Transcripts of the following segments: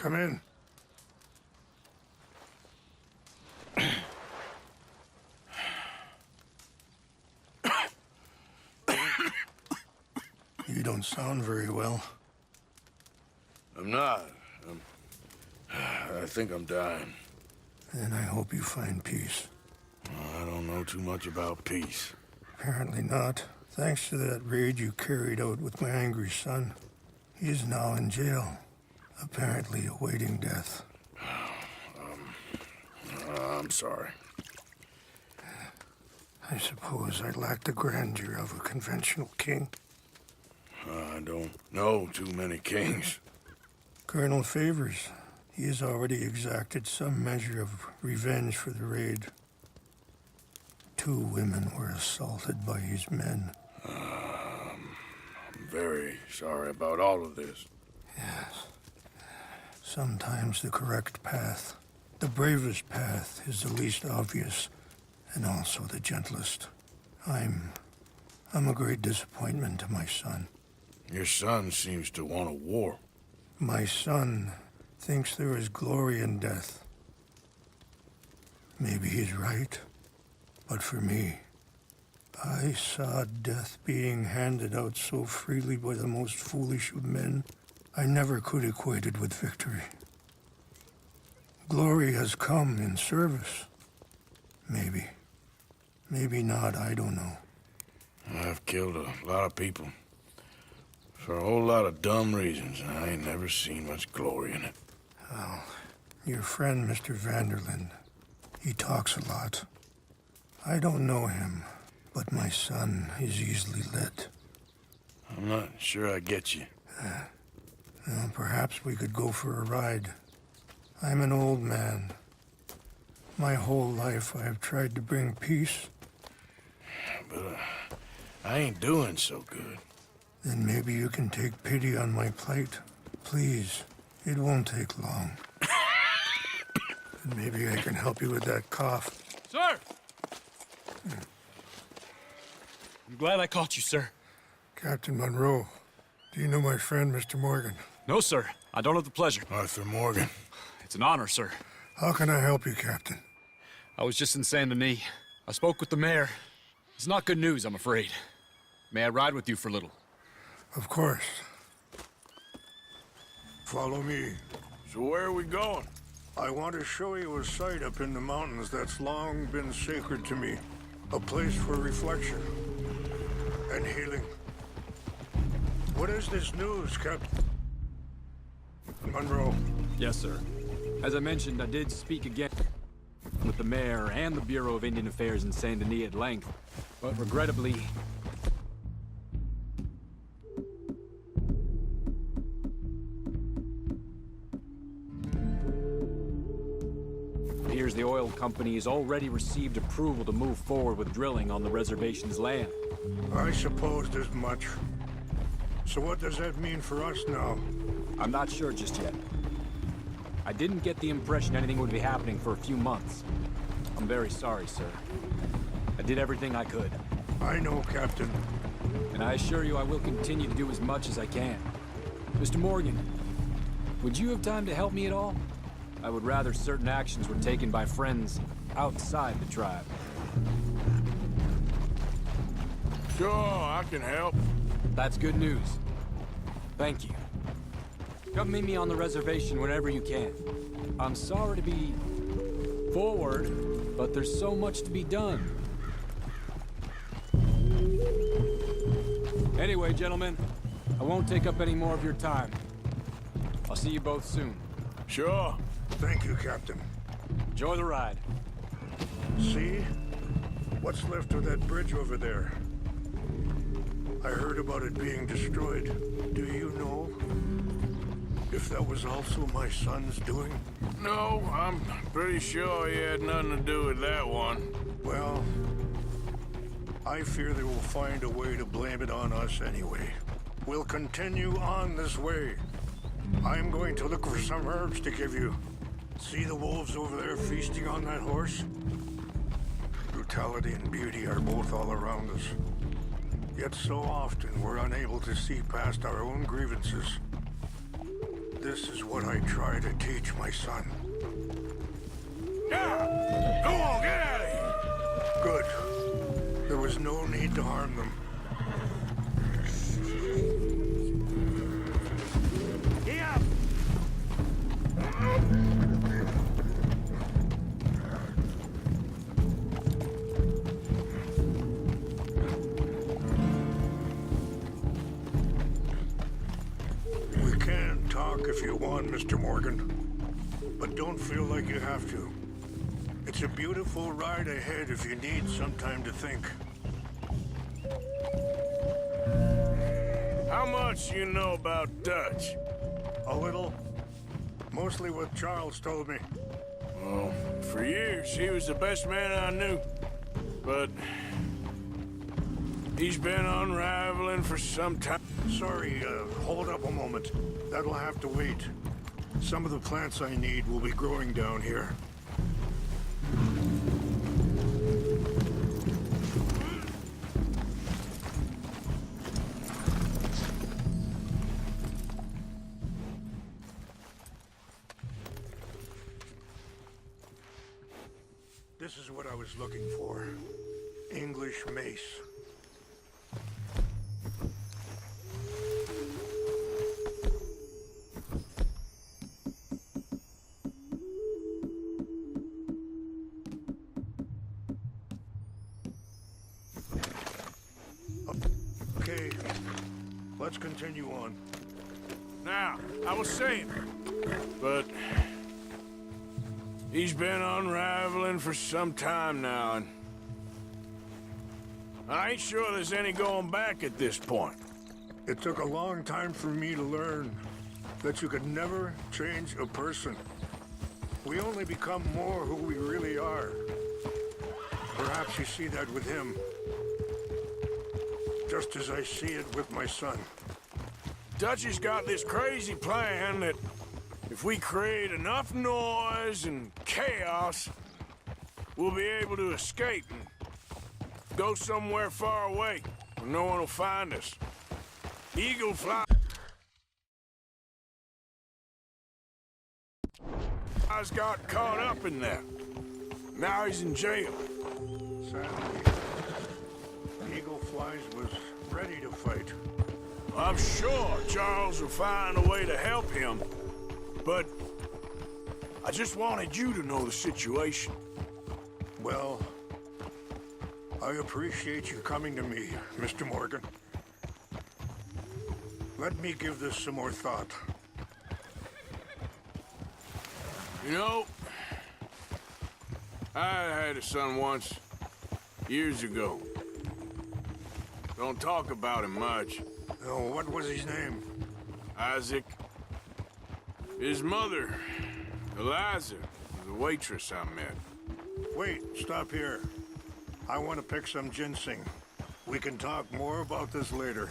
Come in. You don't sound very well. I'm not. I think I'm dying. Then I hope you find peace. I don't know too much about peace. Apparently not. Thanks to that raid you carried out with my angry son. He is now in jail, apparently awaiting death. I'm sorry. I suppose I lack the grandeur of a conventional king. I don't know too many kings. Colonel Favors, he has already exacted some measure of revenge for the raid. 2 women were assaulted by his men. I'm very sorry about all of this. Yes. Sometimes the correct path, the bravest path, is the least obvious, and also the gentlest. I'm a great disappointment to my son. Your son seems to want a war. My son thinks there is glory in death. Maybe he's right, but for me, I saw death being handed out so freely by the most foolish of men, I never could equate it with victory. Glory has come in service. Maybe. Maybe not, I don't know. I've killed a lot of people. For a whole lot of dumb reasons, and I ain't never seen much glory in it. Well, your friend, Mr. Vanderlyn, he talks a lot. I don't know him, but my son is easily led. I'm not sure I get you. Well, perhaps we could go for a ride. I'm an old man. My whole life I have tried to bring peace. But I ain't doing so good. Then maybe you can take pity on my plight. Please, it won't take long. And maybe I can help you with that cough. Sir! I'm glad I caught you, sir. Captain Monroe, do you know my friend, Mr. Morgan? No, sir. I don't have the pleasure. Arthur Morgan. It's an honor, sir. How can I help you, Captain? I was just in Saint Denis. I spoke with the mayor. It's not good news, I'm afraid. May I ride with you for a little? Of course. Follow me. So where are we going? I want to show you a site up in the mountains that's long been sacred to me. A place for reflection and healing. What is this news, Captain Monroe? Yes, sir. As I mentioned, I did speak again with the mayor and the Bureau of Indian Affairs in Saint Denis at length, but regrettably, it appears the oil company has already received approval to move forward with drilling on the reservation's land. I supposed as much. So what does that mean for us now? I'm not sure just yet. I didn't get the impression anything would be happening for a few months. I'm very sorry, sir. I did everything I could. I know, Captain. And I assure you I will continue to do as much as I can. Mr. Morgan, would you have time to help me at all? I would rather certain actions were taken by friends outside the tribe. Sure, I can help. That's good news. Thank you. Come meet me on the reservation whenever you can. I'm sorry to be forward, but there's so much to be done. Anyway, gentlemen, I won't take up any more of your time. I'll see you both soon. Sure. Thank you, Captain. Enjoy the ride. See? What's left of that bridge over there? I heard about it being destroyed. Do you know if that was also my son's doing? No, I'm pretty sure he had nothing to do with that one. Well, I fear they will find a way to blame it on us anyway. We'll continue on this way. I'm going to look for some herbs to give you. See the wolves over there feasting on that horse? Brutality and beauty are both all around us. Yet so often we're unable to see past our own grievances. This is what I try to teach my son. Yeah! Go on, get out of here! Good. There was no need to harm them. Get up! We can talk if you want, Mr. Morgan. But don't feel like you have to. It's a beautiful ride ahead if you need some time to think. How much you know about Dutch? A little. Mostly what Charles told me. Well, for years, he was the best man I knew. But he's been unraveling for some time. Sorry, hold up a moment. That'll have to wait. Some of the plants I need will be growing down here. This is what I was looking for. English mace. Okay, let's continue on. Now, I was saying, but he's been unraveling for some time now, and I ain't sure there's any going back at this point. It took a long time for me to learn that you could never change a person. We only become more who we really are. Perhaps you see that with him, just as I see it with my son. Dutch has got this crazy plan that if we create enough noise and chaos, we'll be able to escape and go somewhere far away where no one will find us. Eagle flies got caught up in that. Now he's in jail. Sadly, Eagle Flies was ready to fight. I'm sure Charles will find a way to help him, but I just wanted you to know the situation. Well, I appreciate you coming to me, Mr. Morgan. Let me give this some more thought. You know, I had a son once, years ago. Don't talk about him much. Oh, what was his name? Isaac. His mother, Eliza, was a waitress I met. Wait, stop here. I want to pick some ginseng. We can talk more about this later.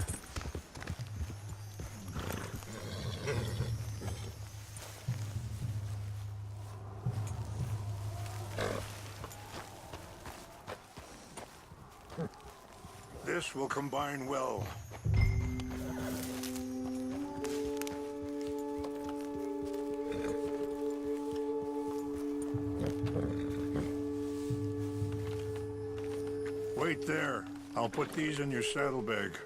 This will combine well. Wait there. I'll put these in your saddlebag.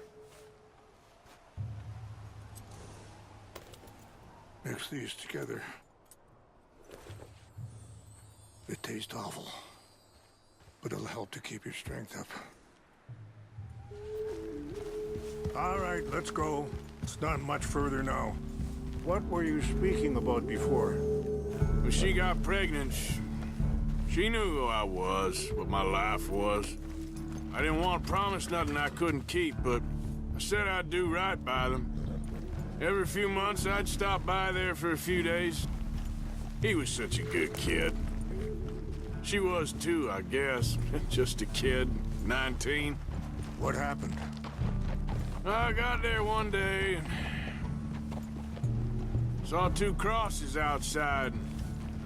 Mix these together. It tastes awful, but it'll help to keep your strength up. All right, let's go. It's not much further now. What were you speaking about before? When she got pregnant, she knew who I was, what my life was. I didn't want to promise nothing I couldn't keep, but I said I'd do right by them. Every few months, I'd stop by there for a few days. He was such a good kid. She was too, I guess. Just a kid, 19. What happened? I got there one day and saw two crosses outside.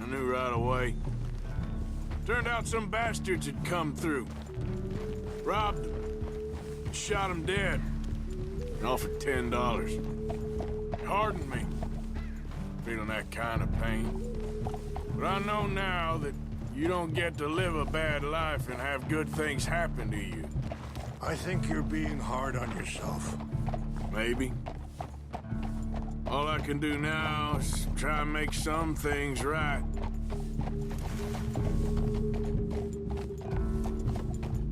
I knew right away. Turned out some bastards had come through. Robbed them. Shot him dead. And offered $10. It hardened me. feeling that kind of pain. But I know now that you don't get to live a bad life and have good things happen to you. I think you're being hard on yourself. Maybe. All I can do now is try and make some things right.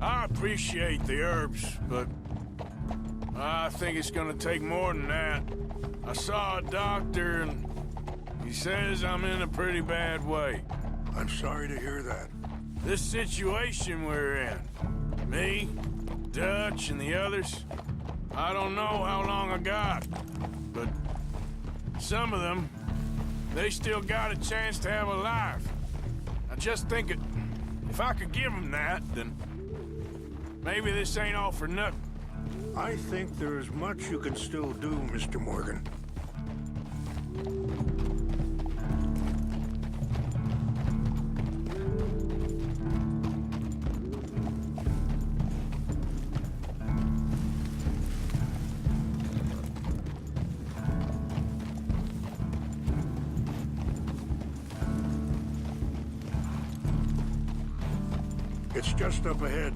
I appreciate the herbs, but I think it's gonna take more than that. I saw a doctor and he says I'm in a pretty bad way. I'm sorry to hear that. This situation we're in, me, Dutch, and the others, I don't know how long I got, but some of them, they still got a chance to have a life. I just think if I could give them that, then maybe this ain't all for nothing. I think there is much you can still do, Mr. Morgan. It's just up ahead.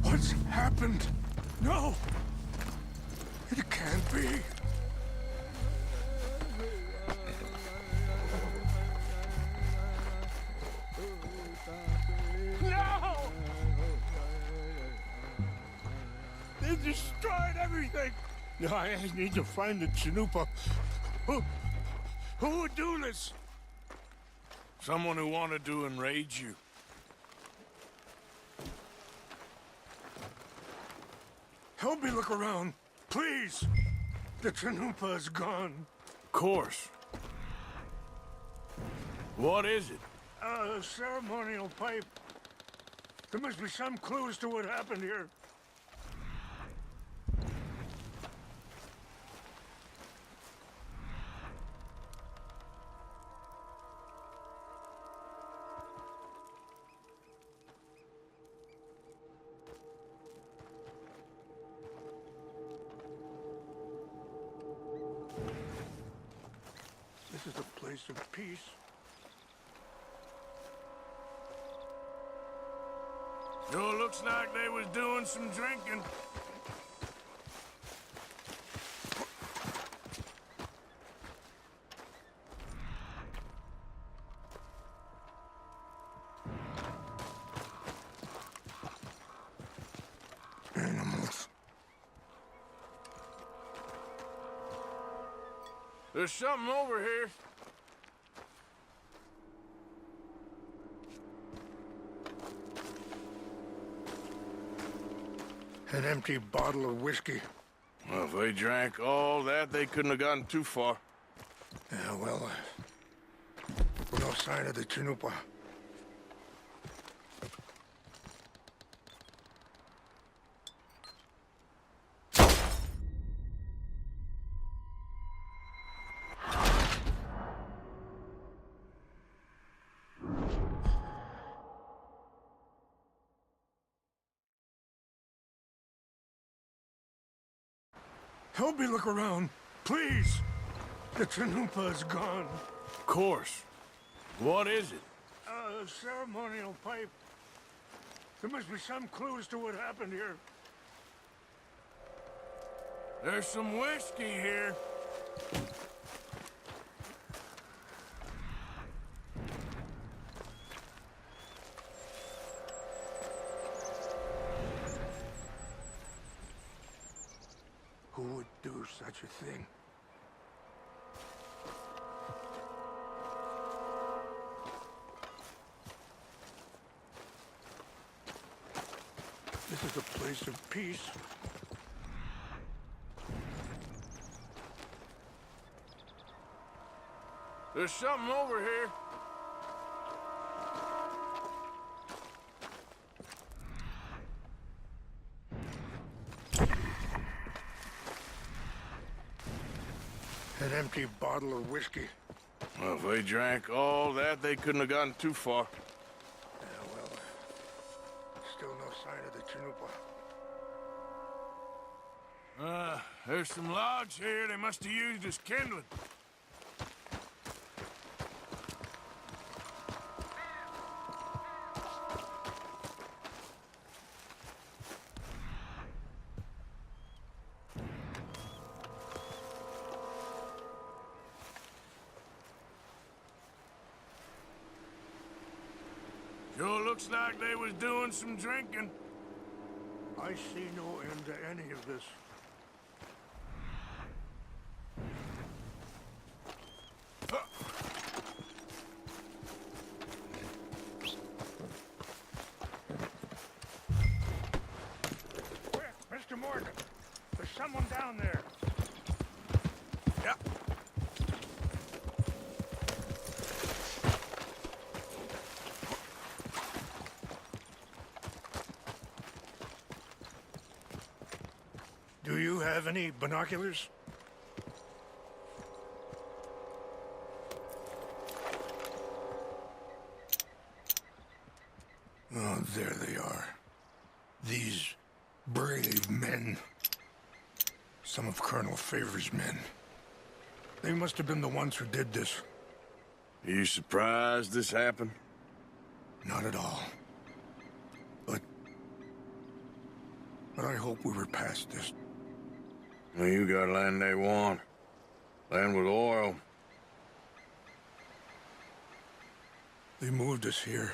What's happened? No! It can't be. No! They destroyed everything! No, I need to find the Chanupa. Who would do this? Someone who wanted to enrage you. Help me look around, please. The Chanupa is gone. Of course. What is it? A ceremonial pipe. There must be some clues to what happened here. This is a place of peace. Sure looks like they was doing some drinking. Animals. There's something over here. An empty bottle of whiskey. Well, if they drank all that, they couldn't have gotten too far. Yeah, well, no sign of the Chanupa. Help me look around, please. The Chanupa is gone. Of course. What is it? A ceremonial pipe. There must be some clues to what happened here. There's some whiskey here. Who would do such a thing? This is a place of peace. There's something over here. An empty bottle of whiskey. Well, if they drank all that, they couldn't have gotten too far. Yeah, well, still no sign of the Chanupa. There's some logs here they must have used as kindling. Sure looks like they was doing some drinking. I see no end to any of this. Quick, Mr. Morgan. There's someone down there. Yeah. Do you have any binoculars? Oh, there they are. These brave men. Some of Colonel Favor's men. They must have been the ones who did this. Are you surprised this happened? Not at all. But I hope we were past this. Well, you got land they want. Land with oil. They moved us here.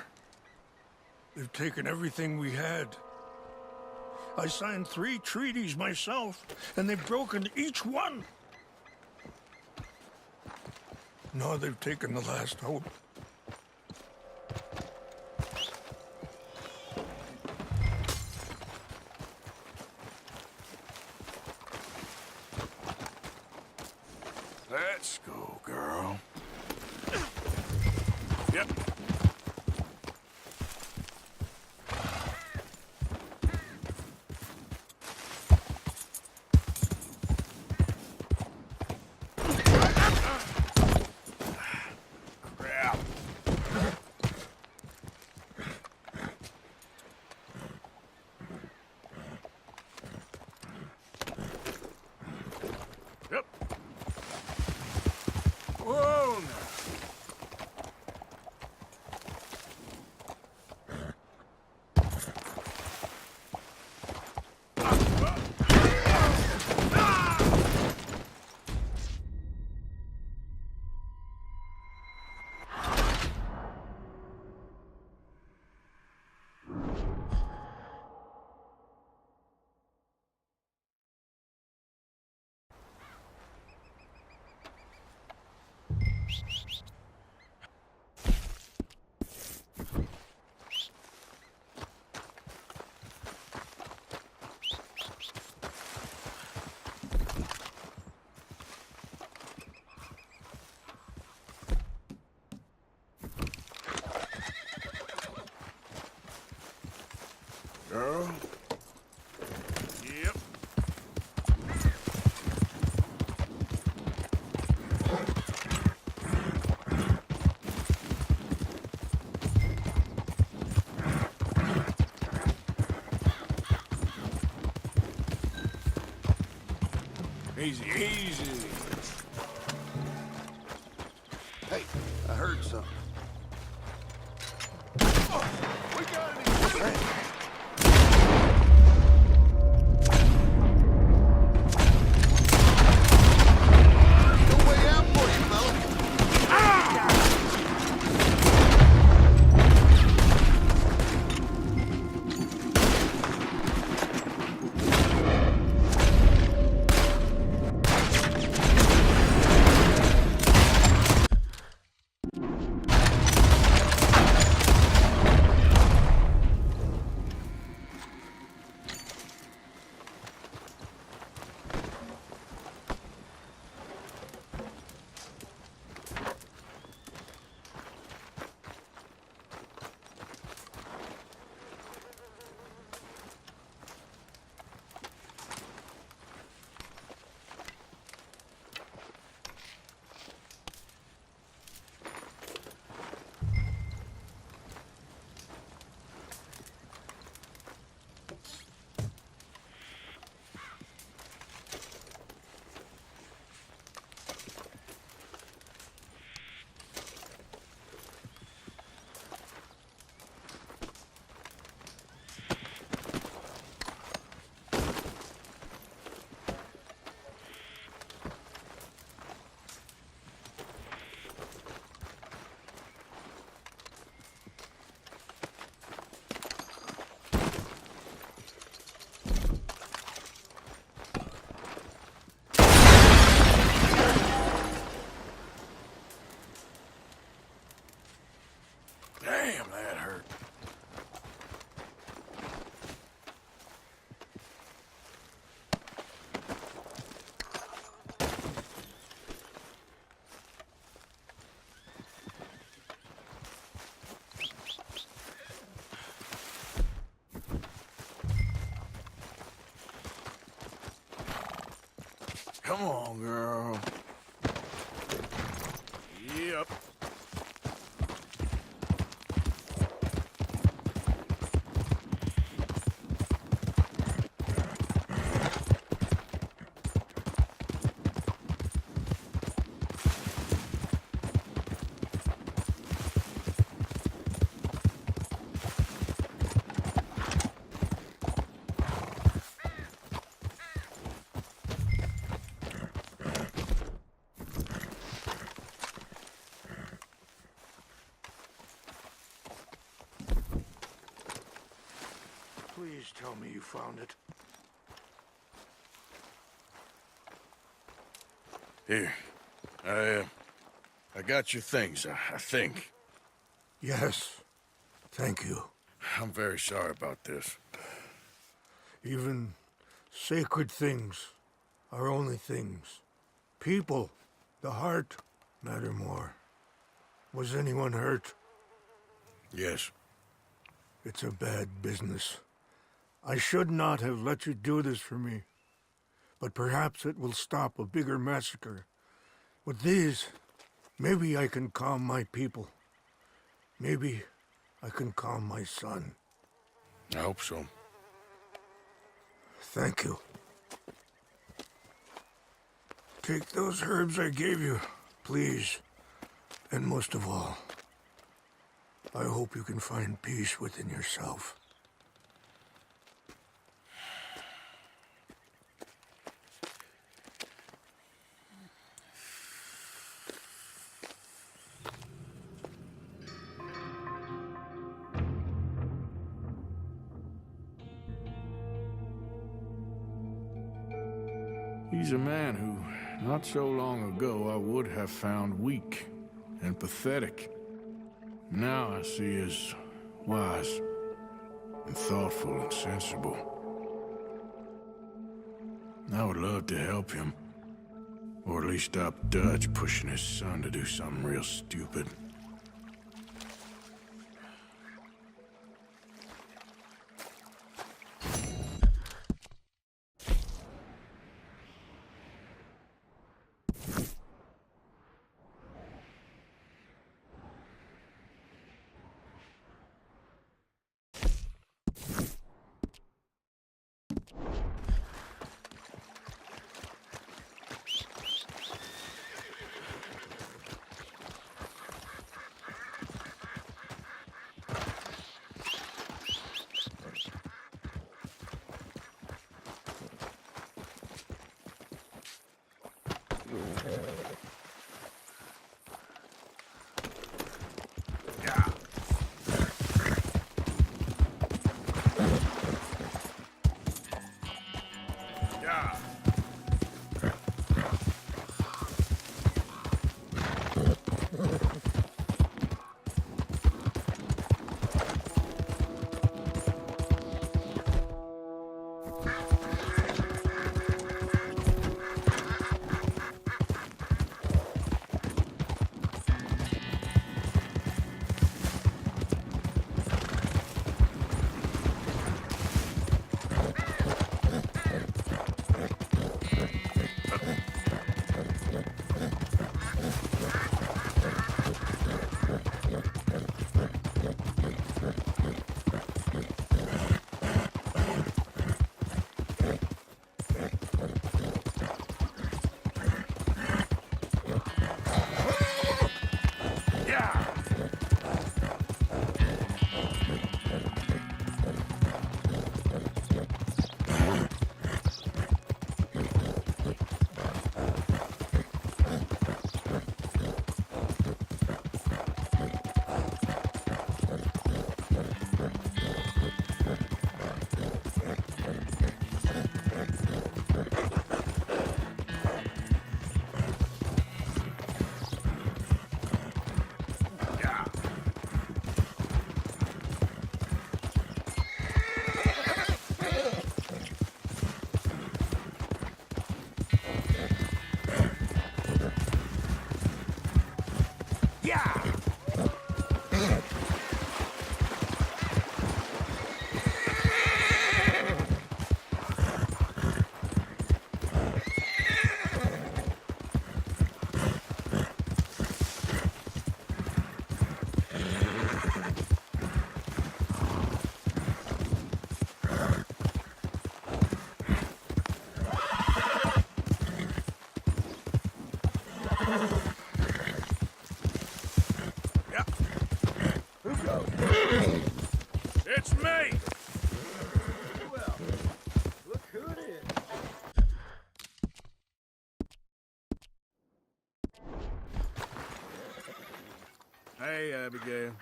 They've taken everything we had. I signed 3 treaties myself, and they've broken each one. Now they've taken the last hope. Let's go, girl. Yep. Crap. Yep. Whoa, now. Girl? Yep. Easy, easy. Hey, I heard something. We got it. No way out for you, fella. Damn, that hurt. Come on, girl. Yep. Please tell me you found it. Here. I got your things, I think. Yes. Thank you. I'm very sorry about this. Even sacred things are only things. People, the heart, matter more. Was anyone hurt? Yes. It's a bad business. I should not have let you do this for me. But perhaps it will stop a bigger massacre. With these, maybe I can calm my people. Maybe I can calm my son. I hope so. Thank you. Take those herbs I gave you, please. And most of all, I hope you can find peace within yourself. He's a man who, not so long ago, I would have found weak and pathetic. Now I see as wise and thoughtful and sensible. I would love to help him, or at least stop Dutch pushing his son to do something real stupid. Yeah! It's me! Well, look who it is. Hey, Abigail.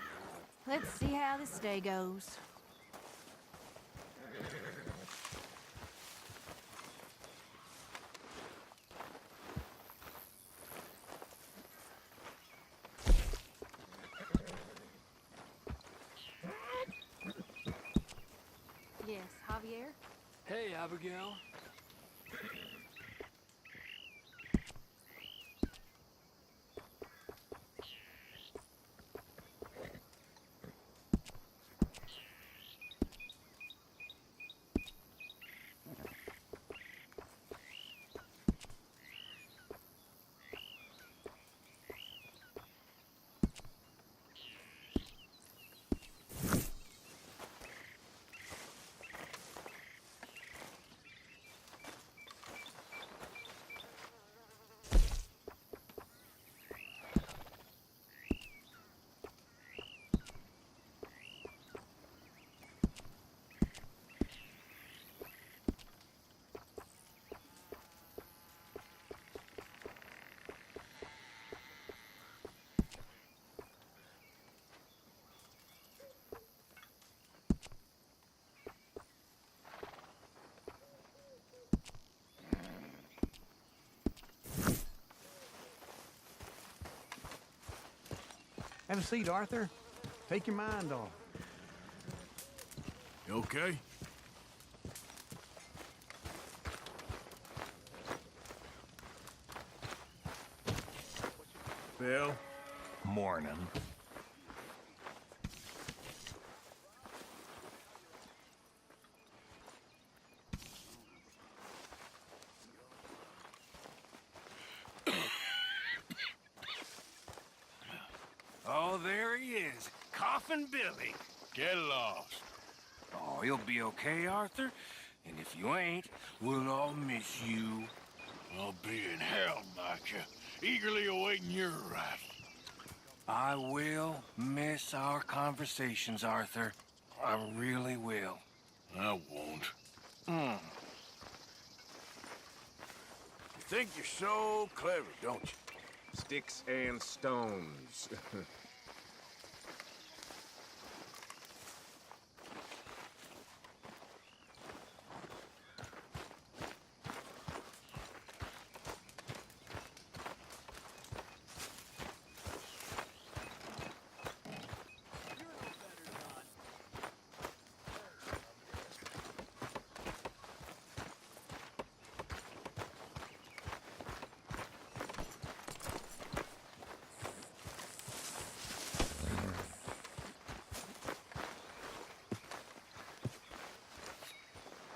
Let's see how this day goes. Yes, Javier? Hey, Abigail. Have a seat, Arthur. Take your mind off. You okay? Bill? Morning. Oh, there he is. Coffin Billy. Get lost. Oh, he'll be okay, Arthur. And if you ain't, we'll all miss you. I'll be in hell, Micah. Eagerly awaiting your arrival. I will miss our conversations, Arthur. I really will. I won't. Hmm. You think you're so clever, don't you? Sticks and stones.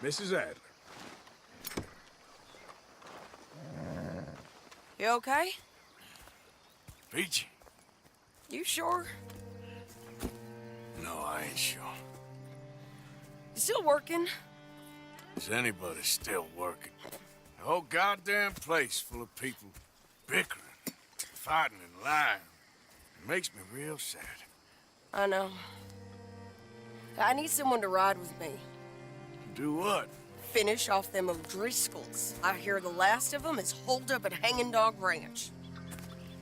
Mrs. Adler. You okay? Peachy? You sure? No, I ain't sure. You still working? Is anybody still working? The whole goddamn place full of people bickering, fighting and lying. It makes me real sad. I know. I need someone to ride with me. Do what? Finish off them O'Driscolls. I hear the last of them is holed up at Hanging Dog Ranch.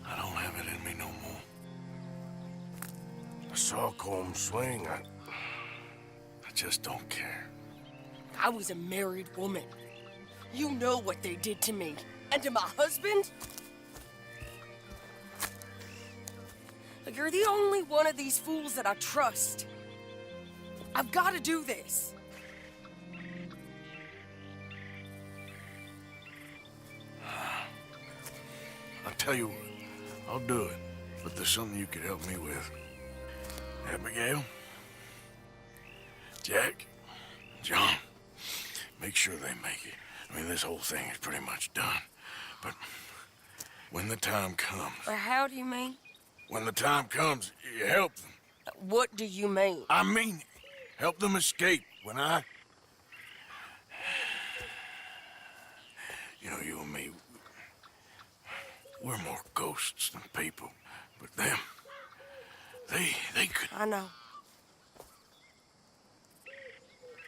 I don't have it in me no more. I saw Colm swing. I just don't care. I was a married woman. You know what they did to me. And to my husband? Like, you're the only one of these fools that I trust. I've got to do this. I'll tell you what, I'll do it. but there's something you could help me with. Abigail, Jack, John, make sure they make it. I mean, this whole thing is pretty much done. But when the time comes... How do you mean? When the time comes, you help them. What do you mean? I mean, help them escape. When I... You know, you and me, we're more ghosts than people. But them, they could... I know.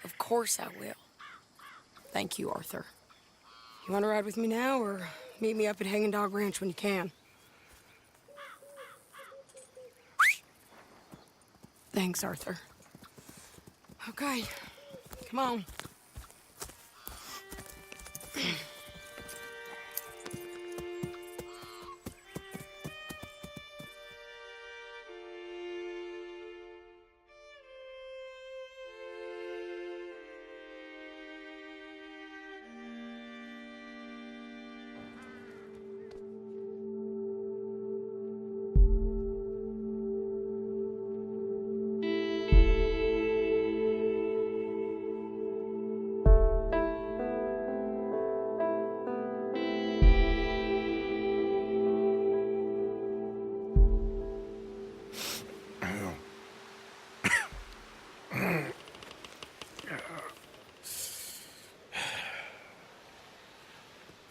Of course I will. Thank you, Arthur. You want to ride with me now, or meet me up at Hanging Dog Ranch when you can? Thanks, Arthur. Okay, come on.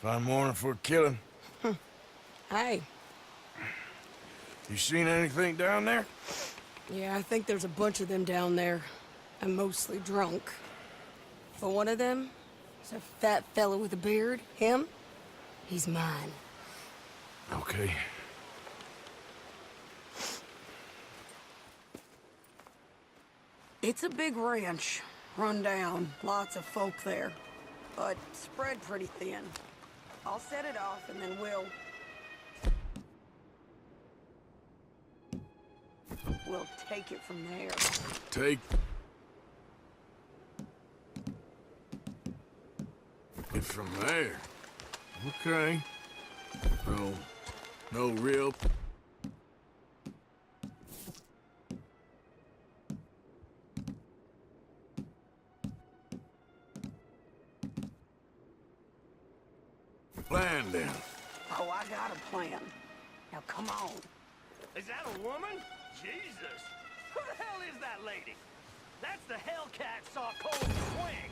Fine morning for a killing. Hey. You seen anything down there? Yeah, I think there's a bunch of them down there. I'm mostly drunk. But one of them is a fat fella with a beard. Him, he's mine. Okay. It's a big ranch, run down, lots of folk there, but spread pretty thin. I'll set it off and then we'll take it from there. Take it from there. Okay. No real... plan then. Oh, I got a plan. Now come on. Is that a woman? Jesus! Who the hell is that lady? That's the Hellcat saw Cole swing.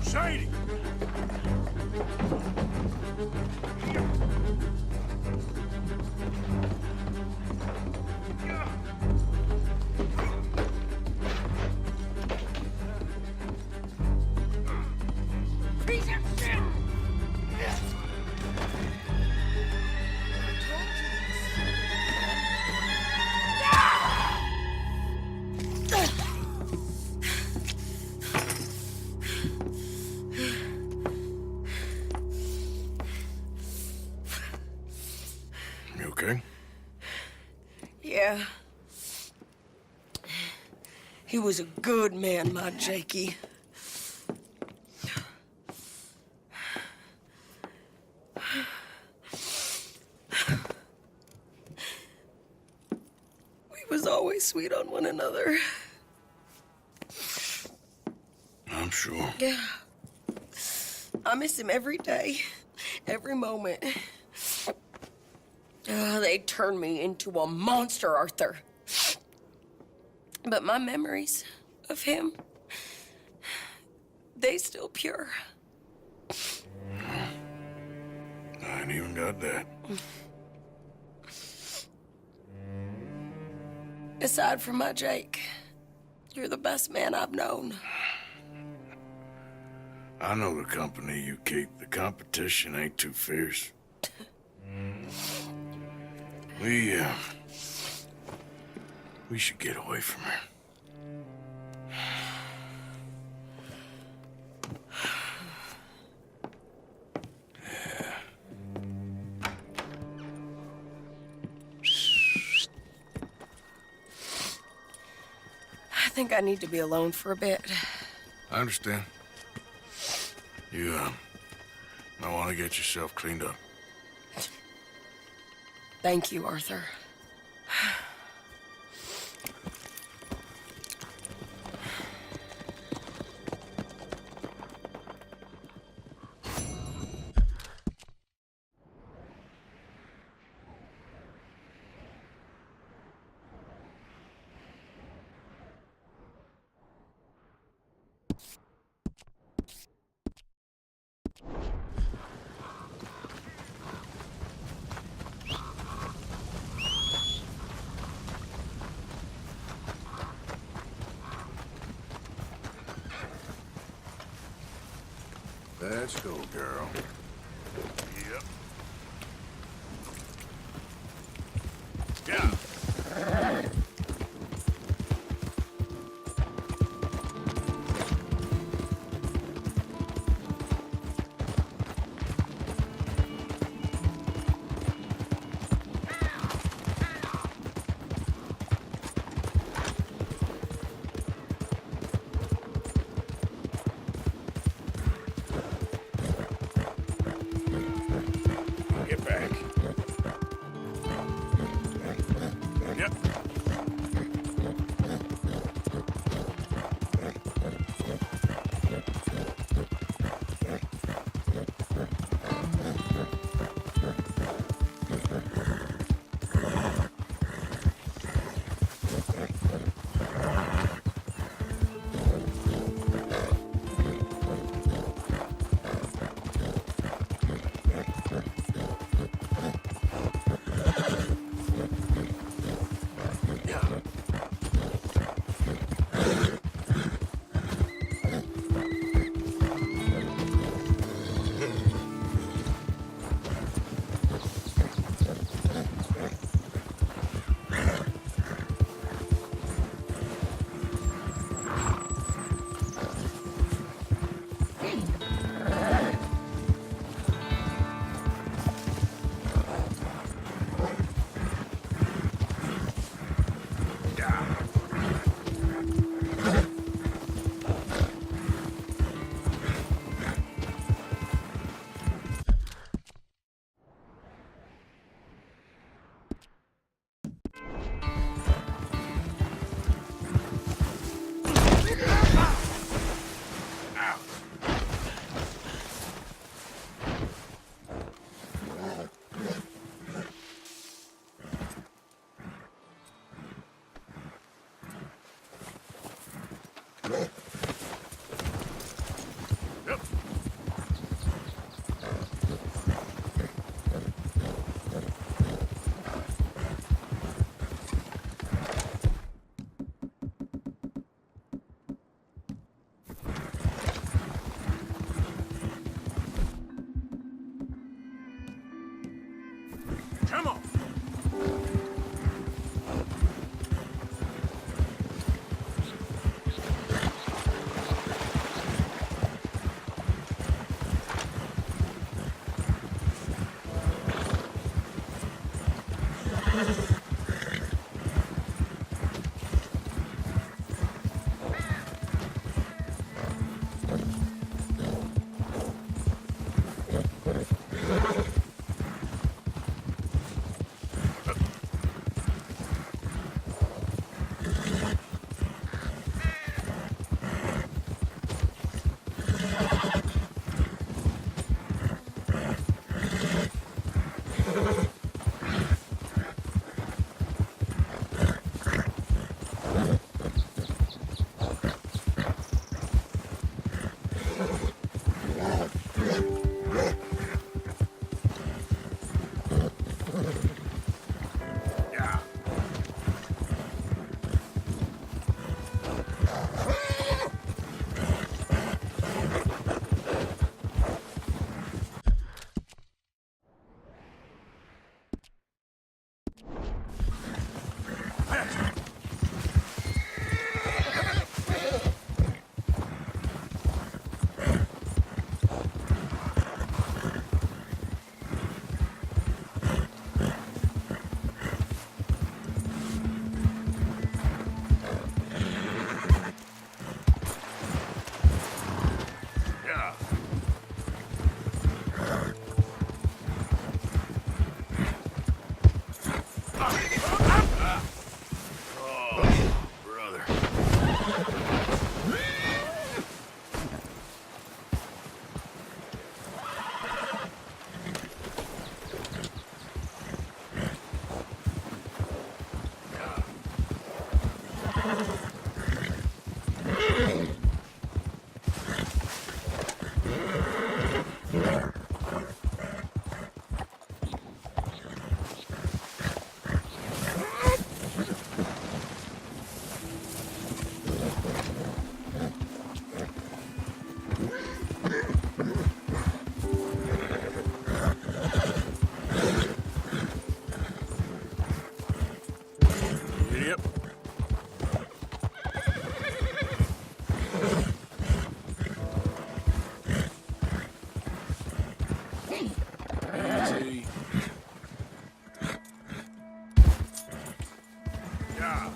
Shady! You okay? Yeah. He was a good man, my Jakey. We was always sweet on one another. I'm sure. Yeah. I miss him every day, every moment. They turned me into a monster, Arthur. But my memories of him, they still pure. I ain't even got that. Aside from my Jake, you're the best man I've known. I know the company you keep. The competition ain't too fierce. We should get away from her. I think I need to be alone for a bit. I understand. You, might want to get yourself cleaned up. Thank you, Arthur. Let's go, girl. Yep. Yeah. Get back. Yep. Oh, brother. Yep. Easy. Yeah.